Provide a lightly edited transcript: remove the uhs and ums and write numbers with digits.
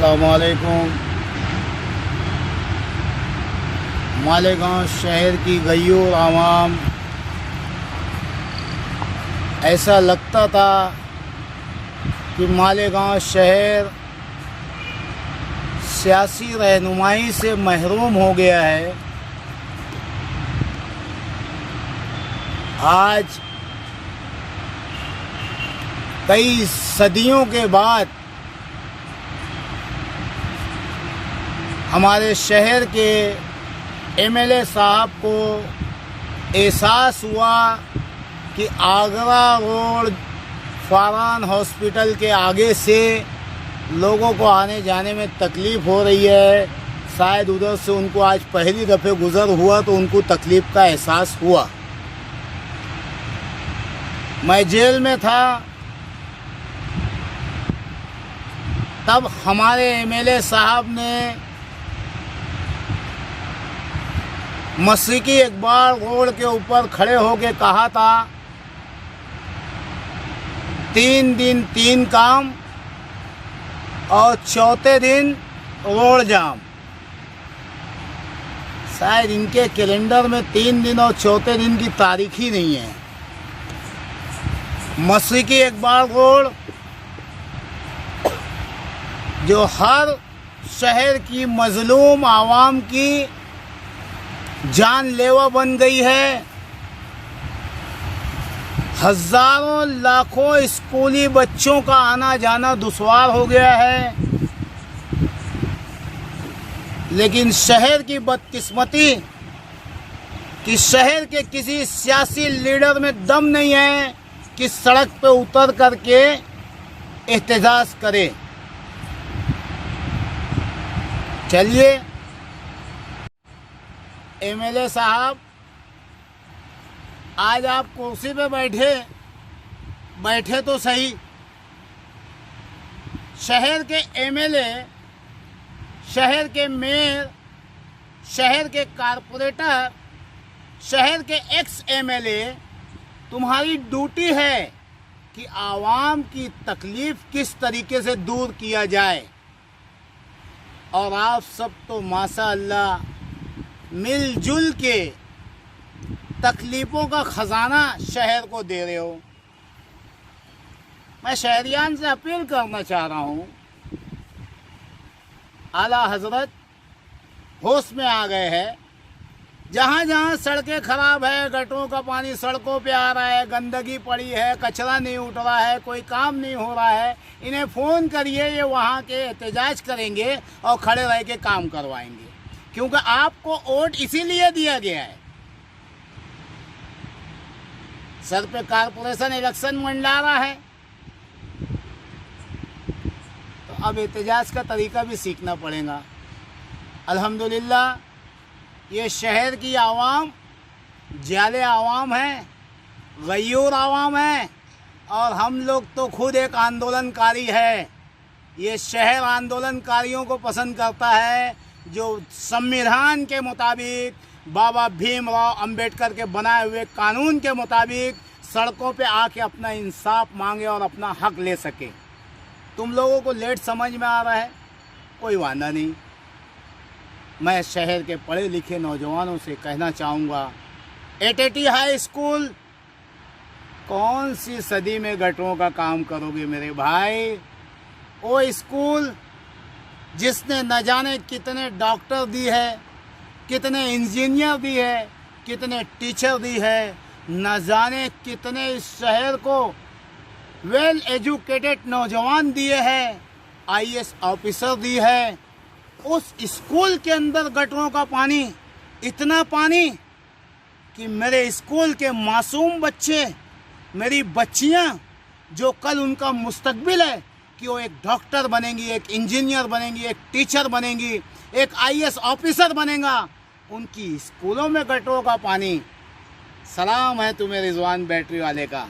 अस्सलामुअलैकुम। मालेगांव शहर की गयूर आवाम, ऐसा लगता था कि मालेगांव शहर सियासी रहनुमाई से महरूम हो गया है। आज कई सदियों के बाद हमारे शहर के एमएलए साहब को एहसास हुआ कि आगरा रोड फरहान हॉस्पिटल के आगे से लोगों को आने जाने में तकलीफ़ हो रही है। शायद उधर से उनको आज पहली दफ़े गुज़र हुआ तो उनको तकलीफ़ का एहसास हुआ। मैं जेल में था, तब हमारे एमएलए साहब ने मशरिकी इकबाल रोड के ऊपर खड़े होकर कहा था, 3 दिन 3 काम और चौथे दिन रोड जाम। शायद इनके कैलेंडर में 3 दिन और चौथे दिन की तारीख ही नहीं है। मशरिकी इकबाल रोड जो हर शहर की मजलूम आवाम की जानलेवा बन गई है। हज़ारों लाखों स्कूली बच्चों का आना जाना दुश्वार हो गया है। लेकिन शहर की बदकिस्मती कि शहर के किसी सियासी लीडर में दम नहीं है कि सड़क पे उतर करके एहतजाज करे। चलिए एमएलए साहब, आज आप कुर्सी पे बैठे तो सही। शहर के एमएलए, शहर के मेयर, शहर के कारपोरेटर, शहर के एक्स एमएलए, तुम्हारी ड्यूटी है कि आवाम की तकलीफ़ किस तरीके से दूर किया जाए। और आप सब तो माशाअल्लाह मिलजुल के तकलीफ़ों का ख़जाना शहर को दे रहे हो। मैं शहरियान से अपील करना चाह रहा हूँ, आला हजरत होश में आ गए हैं। जहाँ जहाँ सड़कें ख़राब है, गटरों का पानी सड़कों पे आ रहा है, गंदगी पड़ी है, कचरा नहीं उठ रहा है, कोई काम नहीं हो रहा है, इन्हें फ़ोन करिए, ये वहाँ के एहतजाज करेंगे और खड़े रह के काम करवाएंगे। क्योंकि आपको वोट इसीलिए दिया गया है। सर पे कारपोरेशन इलेक्शन मंडरा रहा है, तो अब एहतजाज का तरीका भी सीखना पड़ेगा। अल्हम्दुलिल्लाह ये शहर की आवाम जाले आवाम है, गयूर आवाम है, और हम लोग तो खुद एक आंदोलनकारी है। ये शहर आंदोलनकारियों को पसंद करता है जो संविधान के मुताबिक, बाबा भीमराव अंबेडकर के बनाए हुए कानून के मुताबिक सड़कों पे आके अपना इंसाफ मांगे और अपना हक ले सके। तुम लोगों को लेट समझ में आ रहा है, कोई वादा नहीं। मैं शहर के पढ़े लिखे नौजवानों से कहना चाहूँगा, एटीटी हाई स्कूल कौन सी सदी में गटरों का काम करोगे मेरे भाई। वो स्कूल जिसने न जाने कितने डॉक्टर दी है, कितने इंजीनियर दी है, कितने टीचर दी है, न जाने कितने इस शहर को वेल एजुकेटेड नौजवान दिए हैं, आईएएस ऑफिसर दी है। उस स्कूल के अंदर गटरों का पानी, इतना पानी कि मेरे स्कूल के मासूम बच्चे, मेरी बच्चियां, जो कल उनका मुस्तकबिल है कि वो एक डॉक्टर बनेंगी, एक इंजीनियर बनेंगी, एक टीचर बनेंगी, एक आईएएस ऑफिसर बनेगा, उनकी स्कूलों में गटरों का पानी। सलाम है तुम्हें रिजवान बैटरी वाले का।